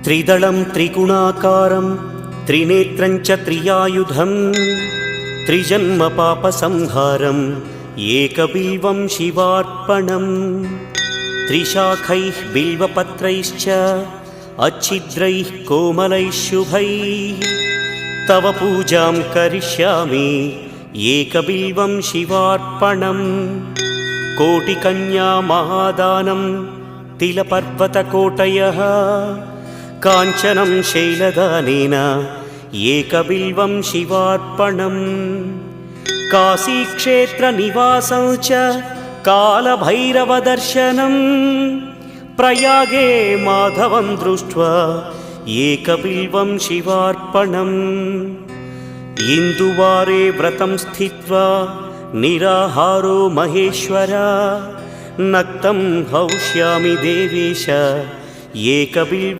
त्रिदलं त्रिगुणाकारं त्रिनेत्रं च त्रियायुधं त्रिजन्म पापसंहारम् एकबिल्वं शिवार्पणम् त्रिशाखैः बिल्वपत्रैश्च अच्छिद्रैः कोमलैः शुभैः तव पूजां करिष्यामि एकबिल्वं शिवार्पणम् कोटिकन्या महादानं तिलपर्वतकोटयः काञ्चनं शैलदानेन एकबिल्वं शिवार्पणम् काशीक्षेत्रनिवासं च कालभैरवदर्शनं प्रयागे माधवं दृष्ट्वा एकबिल्वं शिवार्पणम् इन्दुवारे व्रतं स्थित्वा निराहारो महेश्वर नक्तं हौष्यामि देवेश एकबिल्वम्